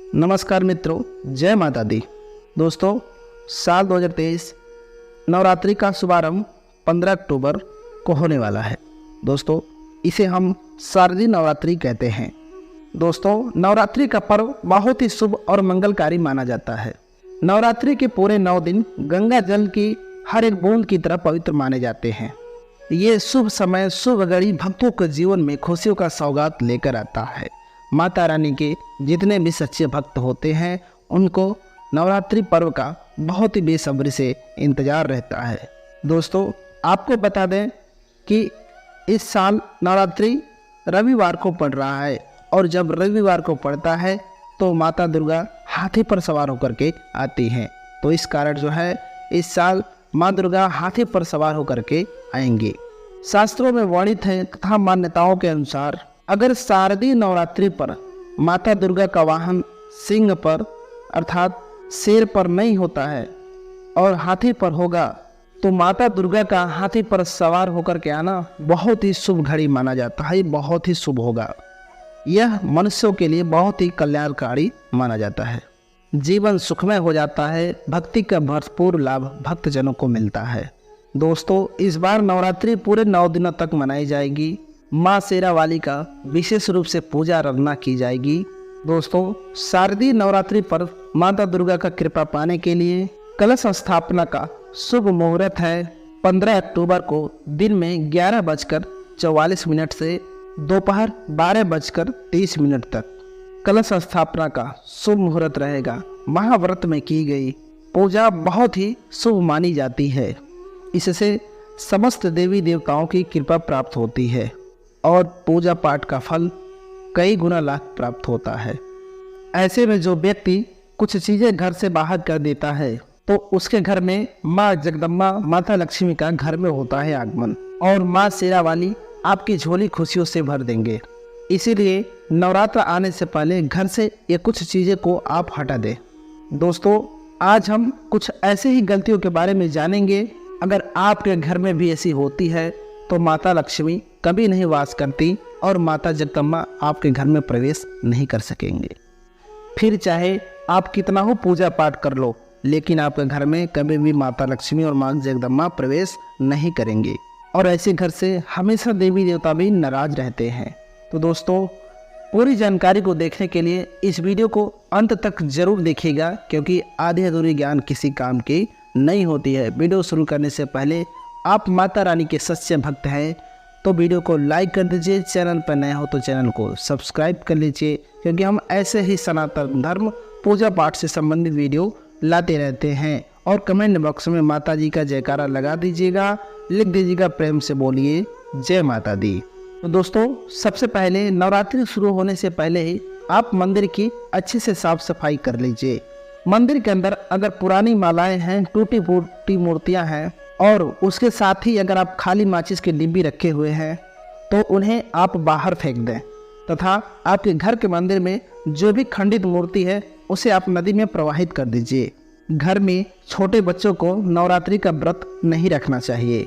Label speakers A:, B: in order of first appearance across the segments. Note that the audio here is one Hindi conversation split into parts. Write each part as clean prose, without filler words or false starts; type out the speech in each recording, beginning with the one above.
A: नमस्कार मित्रों, जय माता दी। दोस्तों, साल 2023 नवरात्रि का शुभारंभ 15 अक्टूबर को होने वाला है। दोस्तों, इसे हम शारदीय नवरात्रि कहते हैं। दोस्तों, नवरात्रि का पर्व बहुत ही शुभ और मंगलकारी माना जाता है। नवरात्रि के पूरे 9 दिन गंगा जल की हर एक बूंद की तरह पवित्र माने जाते हैं। ये शुभ समय, शुभ घड़ी भक्तों के जीवन में खुशियों का सौगात लेकर आता है। माता रानी के जितने भी सच्चे भक्त होते हैं उनको नवरात्रि पर्व का बहुत ही बेसब्री से इंतजार रहता है। दोस्तों, आपको बता दें कि इस साल नवरात्रि रविवार को पड़ रहा है और जब रविवार को पड़ता है तो माता दुर्गा हाथी पर सवार होकर के आती हैं। तो इस कारण जो है इस साल माँ दुर्गा हाथी पर सवार होकर के आएंगी। शास्त्रों में वर्णित है तथा मान्यताओं के अनुसार अगर शारदीय नवरात्रि पर माता दुर्गा का वाहन सिंह पर अर्थात शेर पर नहीं होता है और हाथी पर होगा तो माता दुर्गा का हाथी पर सवार होकर के आना बहुत ही शुभ घड़ी माना जाता है। बहुत ही शुभ होगा। यह मनुष्यों के लिए बहुत ही कल्याणकारी माना जाता है। जीवन सुखमय हो जाता है। भक्ति का भरपूर लाभ भक्तजनों को मिलता है। दोस्तों, इस बार नवरात्रि पूरे 9 दिनों तक मनाई जाएगी। माँ शेरा वाली का विशेष रूप से पूजा आराधना की जाएगी। दोस्तों, शारदीय नवरात्रि पर माता दुर्गा का कृपा पाने के लिए कलश स्थापना का शुभ मुहूर्त है 15 अक्टूबर को दिन में 11:44 से दोपहर 12:30 तक कलश स्थापना का शुभ मुहूर्त रहेगा। महाव्रत में की गई पूजा बहुत ही शुभ मानी जाती है। इससे समस्त देवी देवताओं की कृपा प्राप्त होती है और पूजा पाठ का फल कई गुना लाभ प्राप्त होता है। ऐसे में जो व्यक्ति कुछ चीज़ें घर से बाहर कर देता है तो उसके घर में माँ जगदम्बा माता लक्ष्मी का घर में होता है आगमन और माँ शेरा वाली आपकी झोली खुशियों से भर देंगे। इसीलिए नवरात्र आने से पहले घर से ये कुछ चीज़ें को आप हटा दें। दोस्तों, आज हम कुछ ऐसे ही गलतियों के बारे में जानेंगे। अगर आपके घर में भी ऐसी होती है तो माता लक्ष्मी कभी नहीं वास करती और माता जगदम्बा आपके घर में प्रवेश नहीं कर सकेंगे। फिर चाहे आप कितना हो पूजा पाठ कर लो, लेकिन आपके घर में कभी भी माता लक्ष्मी और माँ जगदम्बा प्रवेश नहीं करेंगे और ऐसे घर से हमेशा देवी देवता भी नाराज रहते हैं। तो दोस्तों, पूरी जानकारी को देखने के लिए इस वीडियो को अंत तक जरूर देखिएगा, क्योंकि आधे अधूरे ज्ञान किसी काम की नहीं होती है। वीडियो शुरू करने से पहले आप माता रानी के सच्चे भक्त हैं तो वीडियो को लाइक कर दीजिए। चैनल पर नए हो तो चैनल को सब्सक्राइब कर लीजिए, क्योंकि हम ऐसे ही सनातन धर्म पूजा पाठ से संबंधित वीडियो लाते रहते हैं। और कमेंट बॉक्स में माता जी का जयकारा लगा दीजिएगा, लिख दीजिएगा प्रेम से बोलिए जय माता दी। तो दोस्तों, सबसे पहले नवरात्रि शुरू होने से पहले ही आप मंदिर की अच्छे से साफ सफाई कर लीजिए। मंदिर के अंदर अगर पुरानी मालाएं हैं, टूटी फूटी मूर्तियां हैं और उसके साथ ही अगर आप खाली माचिस के डिब्बी रखे हुए हैं तो उन्हें आप बाहर फेंक दें तथा आपके घर के मंदिर में जो भी खंडित मूर्ति है उसे आप नदी में प्रवाहित कर दीजिए। घर में छोटे बच्चों को नवरात्रि का व्रत नहीं रखना चाहिए।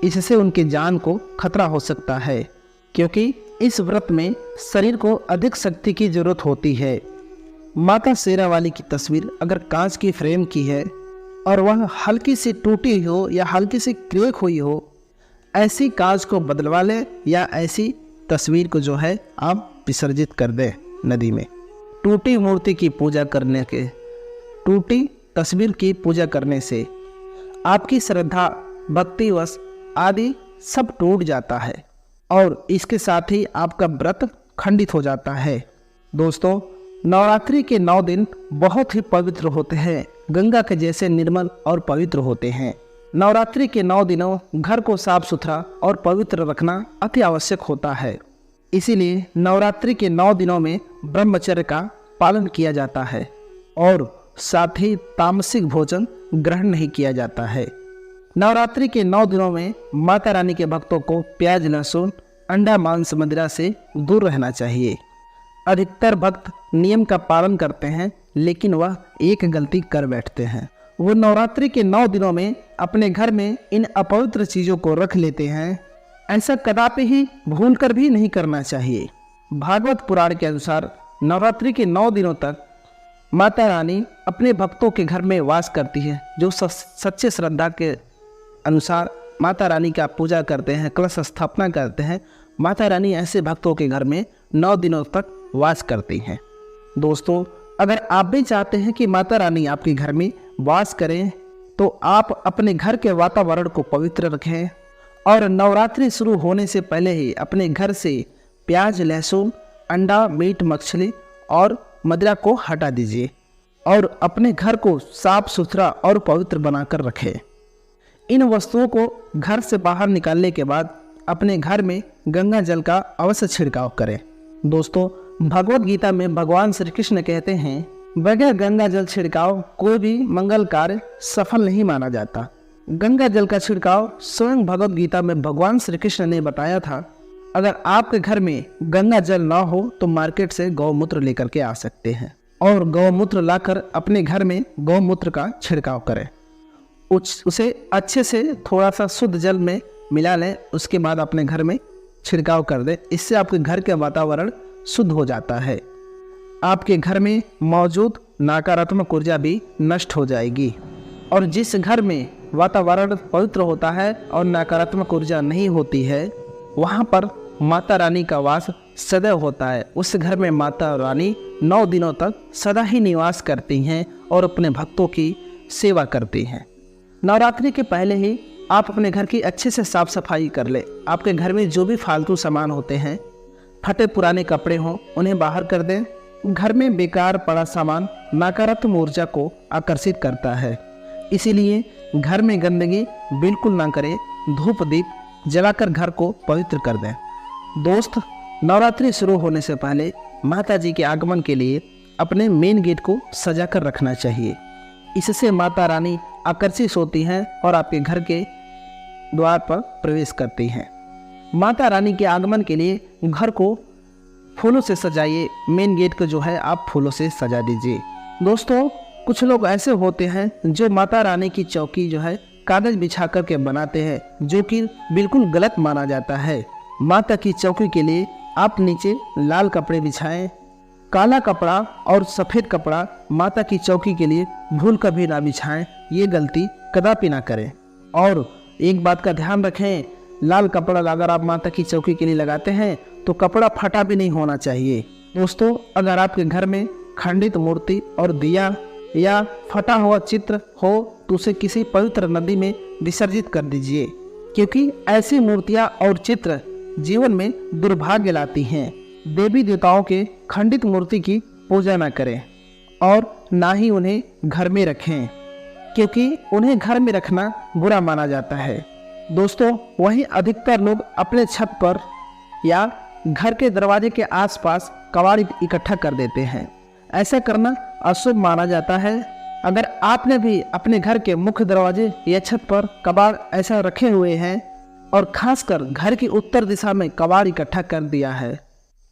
A: इससे उनकी जान को खतरा हो सकता है, क्योंकि इस व्रत में शरीर को अधिक शक्ति की जरूरत होती है। माता शेरा वाली की तस्वीर अगर कांच की फ्रेम की है और वह हल्की सी टूटी हो या हल्की सी क्रैक हुई हो, ऐसी कांच को बदलवा लें या ऐसी तस्वीर को जो है आप विसर्जित कर दें नदी में। टूटी मूर्ति की पूजा करने के, टूटी तस्वीर की पूजा करने से आपकी श्रद्धा, भक्तिवश आदि सब टूट जाता है और इसके साथ ही आपका व्रत खंडित हो जाता है। दोस्तों, नवरात्रि के 9 दिन बहुत ही पवित्र होते हैं, गंगा के जैसे निर्मल और पवित्र होते हैं। नवरात्रि के 9 दिनों घर को साफ सुथरा और पवित्र रखना अति आवश्यक होता है। इसीलिए नवरात्रि के 9 दिनों में ब्रह्मचर्य का पालन किया जाता है और साथ ही तामसिक भोजन ग्रहण नहीं किया जाता है। नवरात्रि के 9 दिनों में माता रानी के भक्तों को प्याज, लहसुन, अंडा, मांस, मदिरा से दूर रहना चाहिए। अधिकतर भक्त नियम का पालन करते हैं, लेकिन वह एक गलती कर बैठते हैं। वो नवरात्रि के 9 दिनों में अपने घर में इन अपवित्र चीज़ों को रख लेते हैं। ऐसा कदापि ही भूलकर भी नहीं करना चाहिए। भागवत पुराण के अनुसार नवरात्रि के 9 दिनों तक माता रानी अपने भक्तों के घर में वास करती है। जो सच्चे श्रद्धा के अनुसार माता रानी का पूजा करते हैं, कलश स्थापना करते हैं, माता रानी ऐसे भक्तों के घर में 9 दिनों तक वास करती हैं। दोस्तों, अगर आप भी चाहते हैं कि माता रानी आपके घर में वास करें तो आप अपने घर के वातावरण को पवित्र रखें और नवरात्रि शुरू होने से पहले ही अपने घर से प्याज, लहसुन, अंडा, मीट, मछली और मदिरा को हटा दीजिए और अपने घर को साफ सुथरा और पवित्र बनाकर रखें। इन वस्तुओं को घर से बाहर निकालने के बाद अपने घर में गंगा जल का अवश्य छिड़काव करें। दोस्तों, भगवत गीता में भगवान श्री कृष्ण कहते हैं, बगैर गंगा जल छिड़काव कोई भी मंगल कार्य सफल नहीं माना जाता। गंगा जल का छिड़काव स्वयं भगवत गीता में भगवान श्री कृष्ण ने बताया था। अगर आपके घर में गंगा जल ना हो तो मार्केट से गौमूत्र लेकर के आ सकते हैं और गौमूत्र लाकर अपने घर में गौमूत्र का छिड़काव करें। उसे अच्छे से थोड़ा सा शुद्ध जल में मिला लें, उसके बाद अपने घर में छिड़काव कर दें। इससे आपके घर का वातावरण शुद्ध हो जाता है। आपके घर में मौजूद नकारात्मक ऊर्जा भी नष्ट हो जाएगी और जिस घर में वातावरण पवित्र होता है और नकारात्मक ऊर्जा नहीं होती है, वहाँ पर माता रानी का वास सदैव होता है। उस घर में माता रानी 9 दिनों तक सदा ही निवास करती हैं और अपने भक्तों की सेवा करती हैं। नवरात्रि के पहले ही आप अपने घर की अच्छे से साफ सफाई कर ले। आपके घर में जो भी फालतू सामान होते हैं, फटे पुराने कपड़े हों, उन्हें बाहर कर दें। घर में बेकार पड़ा सामान नकारात्मक ऊर्जा को आकर्षित करता है, इसीलिए घर में गंदगी बिल्कुल ना करें। धूप दीप जलाकर घर को पवित्र कर दें। दोस्त, नवरात्रि शुरू होने से पहले माता जी के आगमन के लिए अपने मेन गेट को सजा कर रखना चाहिए। इससे माता रानी आकर्षित होती हैं और आपके घर के द्वार पर प्रवेश करती हैं। माता रानी के आगमन के लिए घर को फूलों से सजाइए। मेन गेट को जो है आप फूलों से सजा दीजिए। दोस्तों, कुछ लोग ऐसे होते हैं जो माता रानी की चौकी जो है कागज बिछा कर के बनाते हैं, जो कि बिल्कुल गलत माना जाता है। माता की चौकी के लिए आप नीचे लाल कपड़े बिछाएं। काला कपड़ा और सफ़ेद कपड़ा माता की चौकी के लिए भूल कभी ना बिछाएं। ये गलती कदापि ना करें। और एक बात का ध्यान रखें, लाल कपड़ा अगर आप माता की चौकी के लिए लगाते हैं तो कपड़ा फटा भी नहीं होना चाहिए। दोस्तों, अगर आपके घर में खंडित मूर्ति और दिया या फटा हुआ चित्र हो तो उसे किसी पवित्र नदी में विसर्जित कर दीजिए, क्योंकि ऐसी मूर्तियां और चित्र जीवन में दुर्भाग्य लाती हैं। देवी देवताओं के खंडित मूर्ति की पूजा न करें और ना ही उन्हें घर में रखें, क्योंकि उन्हें घर में रखना बुरा माना जाता है। दोस्तों, वहीं अधिकतर लोग अपने छत पर या घर के दरवाजे के आसपास कबाड़ इकट्ठा कर देते हैं। ऐसा करना अशुभ माना जाता है। अगर आपने भी अपने घर के मुख्य दरवाजे या छत पर कबाड़ ऐसा रखे हुए हैं और खासकर घर की उत्तर दिशा में कबाड़ इकट्ठा कर दिया है,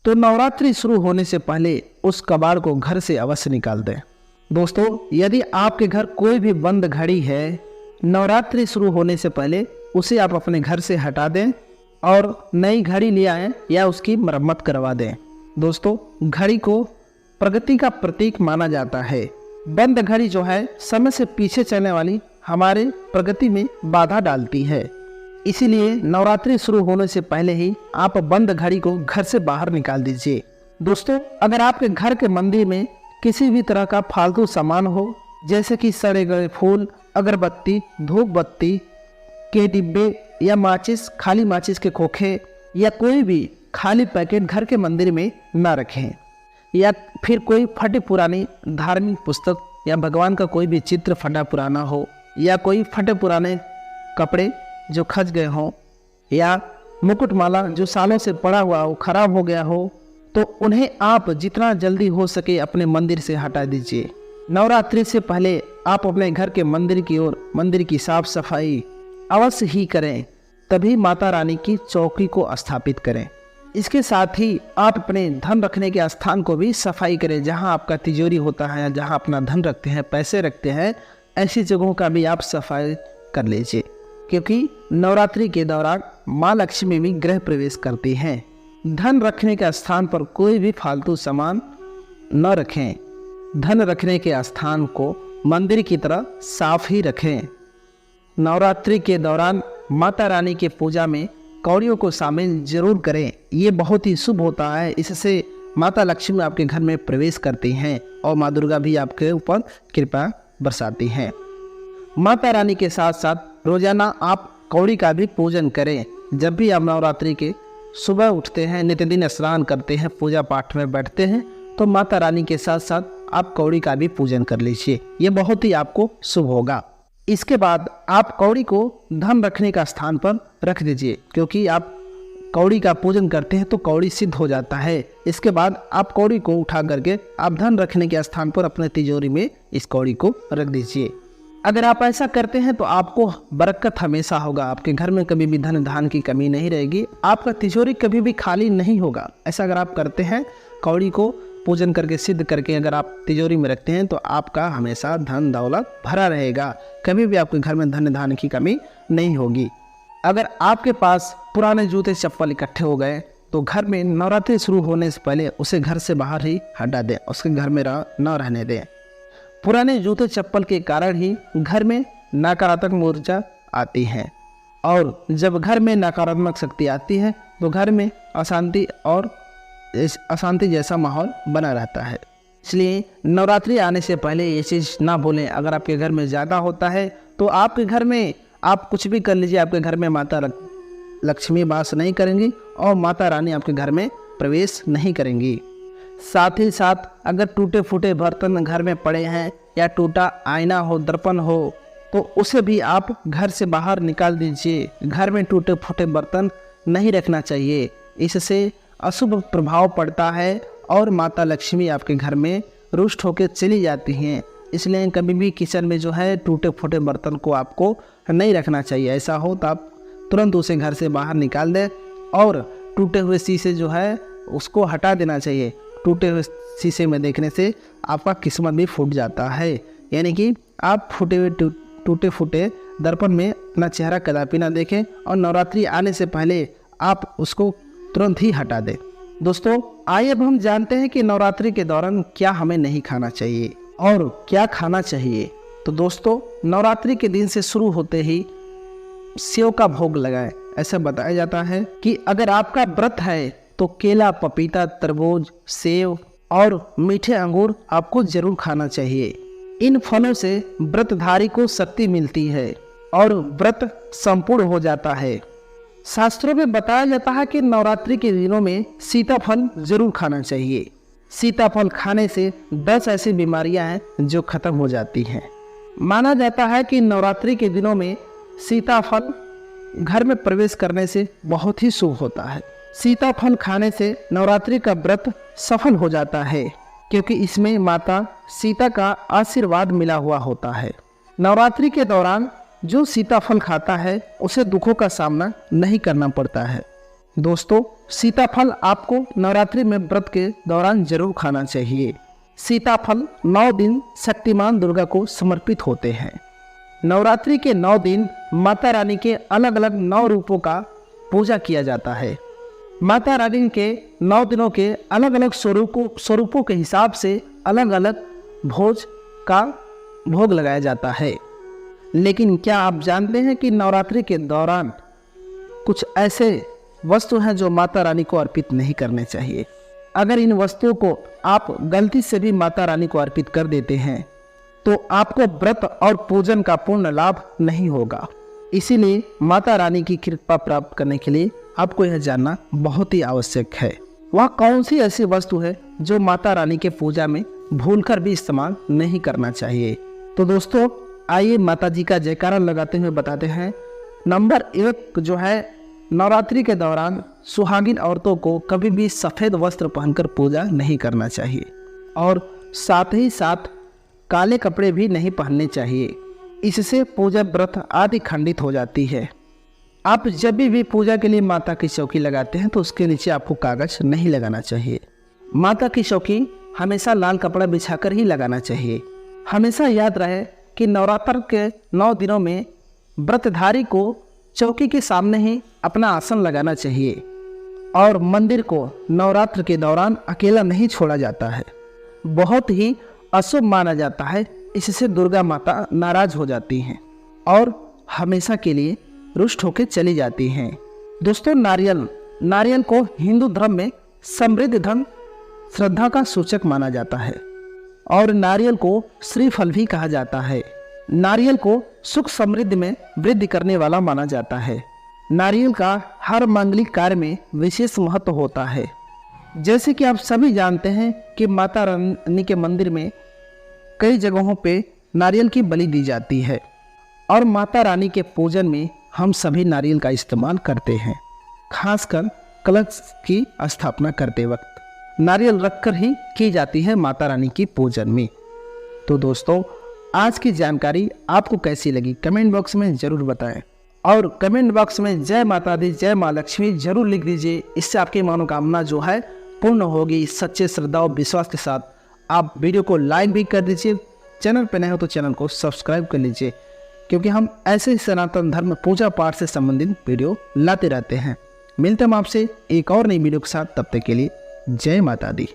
A: तो नवरात्रि शुरू होने से पहले उस कबाड़ को घर से अवश्य निकाल दें। दोस्तों, यदि आपके घर कोई भी बंद घड़ी है, नवरात्रि शुरू होने से पहले उसे आप अपने घर से हटा दें और नई घड़ी ले आएं या उसकी मरम्मत करवा दें। दोस्तों, घड़ी को प्रगति का प्रतीक माना जाता है। बंद घड़ी जो है समय से पीछे चलने वाली हमारे प्रगति में बाधा डालती है। इसीलिए नवरात्रि शुरू होने से पहले ही आप बंद घड़ी को घर से बाहर निकाल दीजिए। दोस्तों, अगर आपके घर के मंदिर में किसी भी तरह का फालतू सामान हो, जैसे कि सड़े गले फूल, अगरबत्ती, धूप बत्ती के डिब्बे या माचिस, खाली माचिस के खोखे या कोई भी खाली पैकेट घर के मंदिर में ना रखें, या फिर कोई फटे पुरानी धार्मिक पुस्तक या भगवान का कोई भी चित्र फटा पुराना हो, या कोई फटे पुराने कपड़े जो खच गए हों, या मुकुटमाला जो सालों से पड़ा हुआ हो, खराब हो गया हो, तो उन्हें आप जितना जल्दी हो सके अपने मंदिर से हटा दीजिए। नवरात्रि से पहले आप अपने घर के मंदिर की ओर मंदिर की साफ सफाई अवश्य ही करें, तभी माता रानी की चौकी को स्थापित करें। इसके साथ ही आप अपने धन रखने के स्थान को भी सफाई करें। जहां आपका तिजोरी होता है या जहां अपना धन रखते हैं, पैसे रखते हैं, ऐसी जगहों का भी आप सफाई कर लीजिए, क्योंकि नवरात्रि के दौरान माँ लक्ष्मी भी गृह प्रवेश करती हैं। धन रखने के स्थान पर कोई भी फालतू सामान न रखें। धन रखने के स्थान को मंदिर की तरह साफ ही रखें। नवरात्रि के दौरान माता रानी के पूजा में कौड़ियों को शामिल जरूर करें। ये बहुत ही शुभ होता है। इससे माता लक्ष्मी आपके घर में प्रवेश करती हैं और माँ दुर्गा भी आपके ऊपर कृपा बरसाती हैं। माता रानी के साथ साथ रोजाना आप कौड़ी का भी पूजन करें। जब भी आप नवरात्रि के सुबह उठते हैं, नित्य दिन स्नान करते हैं, पूजा पाठ में बैठते हैं, तो माता रानी के साथ साथ आप कौड़ी का भी पूजन कर लीजिए। ये बहुत ही आपको शुभ होगा। इसके बाद आप कौड़ी को धन रखने का स्थान पर रख दीजिए, क्योंकि आप कौड़ी का पूजन करते हैं तो कौड़ी सिद्ध हो जाता है। इसके बाद आप कौड़ी को उठा करके आप धन रखने के स्थान पर अपने तिजोरी में इस कौड़ी को रख दीजिए। अगर आप ऐसा करते हैं तो आपको बरकत हमेशा होगा। आपके घर में कभी भी धन धान की कमी नहीं रहेगी। आपका तिजोरी कभी भी खाली नहीं होगा। ऐसा अगर आप करते हैं, कौड़ी को पूजन करके सिद्ध करके अगर आप तिजोरी में रखते हैं, तो आपका हमेशा धन दौलत भरा रहेगा। कभी भी आपके घर में धन धान की कमी नहीं होगी। अगर आपके पास पुराने जूते चप्पल इकट्ठे हो गए तो घर में नवरात्रि शुरू होने से पहले उसे घर से बाहर ही हटा दें, उसके घर में न रहने दें। पुराने जूते चप्पल के कारण ही घर में नकारात्मक ऊर्जा आती है, और जब घर में नकारात्मक शक्ति आती है तो घर में अशांति और अशांति जैसा माहौल बना रहता है। इसलिए नवरात्रि आने से पहले ये चीज़ ना भूलें। अगर आपके घर में ज़्यादा होता है तो आपके घर में आप कुछ भी कर लीजिए, आपके घर में माता लक्ष्मी वास नहीं करेंगी और माता रानी आपके घर में प्रवेश नहीं करेंगी। साथ ही साथ अगर टूटे फूटे बर्तन घर में पड़े हैं या टूटा आईना हो, दर्पण हो, तो उसे भी आप घर से बाहर निकाल दीजिए। घर में टूटे फूटे बर्तन नहीं रखना चाहिए, इससे अशुभ प्रभाव पड़ता है और माता लक्ष्मी आपके घर में रुष्ट होकर चली जाती हैं। इसलिए कभी भी किचन में जो है टूटे फूटे बर्तन को आपको नहीं रखना चाहिए। ऐसा हो तो आप तुरंत उसे घर से बाहर निकाल दें और टूटे हुए शीशे जो है उसको हटा देना चाहिए। टूटे हुए शीशे में देखने से आपका किस्मत भी फूट जाता है, यानी कि आप टूटे फूटे दर्पण में अपना चेहरा कदापि ना देखें और नवरात्रि आने से पहले आप उसको तुरंत ही हटा दें। दोस्तों, आइए अब हम जानते हैं कि नवरात्रि के दौरान क्या हमें नहीं खाना चाहिए और क्या खाना चाहिए। तो दोस्तों, नवरात्रि के दिन से शुरू होते ही सेव का भोग लगाएं। ऐसा बताया जाता है कि अगर आपका व्रत है तो केला, पपीता, तरबूज, सेव और मीठे अंगूर आपको जरूर खाना चाहिए। इन फलों से व्रतधारी को शक्ति मिलती है और व्रत संपूर्ण हो जाता है। शास्त्रों में बताया जाता है कि नवरात्रि के दिनों में सीताफल जरूर खाना चाहिए। सीताफल खाने से 10 ऐसी बीमारियां हैं जो खत्म हो जाती हैं। माना जाता है कि नवरात्रि के दिनों में सीताफल घर में प्रवेश करने से बहुत ही शुभ होता है। सीताफल खाने से नवरात्रि का व्रत सफल हो जाता है, क्योंकि इसमें माता सीता का आशीर्वाद मिला हुआ होता है। नवरात्रि के दौरान जो सीताफल खाता है उसे दुखों का सामना नहीं करना पड़ता है। दोस्तों, सीताफल आपको नवरात्रि में व्रत के दौरान जरूर खाना चाहिए। सीताफल 9 दिन शक्तिमान दुर्गा को समर्पित होते हैं। नवरात्रि के 9 दिन माता रानी के अलग अलग 9 रूपों का पूजा किया जाता है। माता रानी के 9 दिनों के अलग अलग स्वरूपों के हिसाब से अलग अलग भोग लगाया जाता है। लेकिन क्या आप जानते हैं कि नवरात्रि के दौरान कुछ ऐसे वस्तु हैं जो माता रानी को अर्पित नहीं करने चाहिए। अगर इन वस्तुओं को आप गलती से भी माता रानी को अर्पित कर देते हैं तो आपको व्रत और पूजन का पूर्ण लाभ नहीं होगा। इसीलिए माता रानी की कृपा प्राप्त करने के लिए आपको यह जानना बहुत ही आवश्यक है, वह कौन सी ऐसी वस्तु है जो माता रानी के पूजा में भूलकर भी इस्तेमाल नहीं करना चाहिए। तो दोस्तों, आइए माता जी का जयकारा लगाते हुए बताते हैं। नंबर 1 जो है, नवरात्रि के दौरान सुहागिन औरतों को कभी भी सफ़ेद वस्त्र पहनकर पूजा नहीं करना चाहिए और साथ ही साथ काले कपड़े भी नहीं पहनने चाहिए। इससे पूजा व्रत आदि खंडित हो जाती है। आप जब भी पूजा के लिए माता की चौकी लगाते हैं तो उसके नीचे आपको कागज नहीं लगाना चाहिए। माता की चौकी हमेशा लाल कपड़ा बिछाकर ही लगाना चाहिए। हमेशा याद रहे कि नवरात्र के 9 दिनों में व्रतधारी को चौकी के सामने ही अपना आसन लगाना चाहिए और मंदिर को नवरात्र के दौरान अकेला नहीं छोड़ा जाता है। बहुत ही अशुभ माना जाता है। इससे दुर्गा माता नाराज हो जाती हैं और हमेशा के लिए रुष्ट होकर चली जाती हैं। दोस्तों, नारियल को हिंदू धर्म में समृद्ध धन श्रद्धा का सूचक माना जाता है और नारियल को श्रीफल भी कहा जाता है। नारियल को सुख समृद्धि में वृद्धि करने वाला माना जाता है। नारियल का हर मांगलिक कार्य में विशेष महत्व होता है। जैसे कि आप सभी जानते हैं कि माता रानी के मंदिर में कई जगहों पे नारियल की बलि दी जाती है और माता रानी के पूजन में हम सभी नारियल का इस्तेमाल करते हैं। खासकर कलश की स्थापना करते वक्त नारियल रखकर ही की जाती है माता रानी की पूजन में। तो दोस्तों, आज की जानकारी आपको कैसी लगी कमेंट बॉक्स में ज़रूर बताएं और कमेंट बॉक्स में जय माता दी जय माँ लक्ष्मी जरूर लिख दीजिए। इससे आपकी मनोकामना जो है पूर्ण होगी। सच्चे श्रद्धा और विश्वास के साथ आप वीडियो को लाइक भी कर दीजिए। चैनल पर नए हो तो चैनल को सब्सक्राइब कर लीजिए, क्योंकि हम ऐसे ही सनातन धर्म पूजा पाठ से संबंधित वीडियो लाते रहते हैं। मिलते हैं आपसे एक और नई वीडियो के साथ। तब तक के लिए जय माता दी।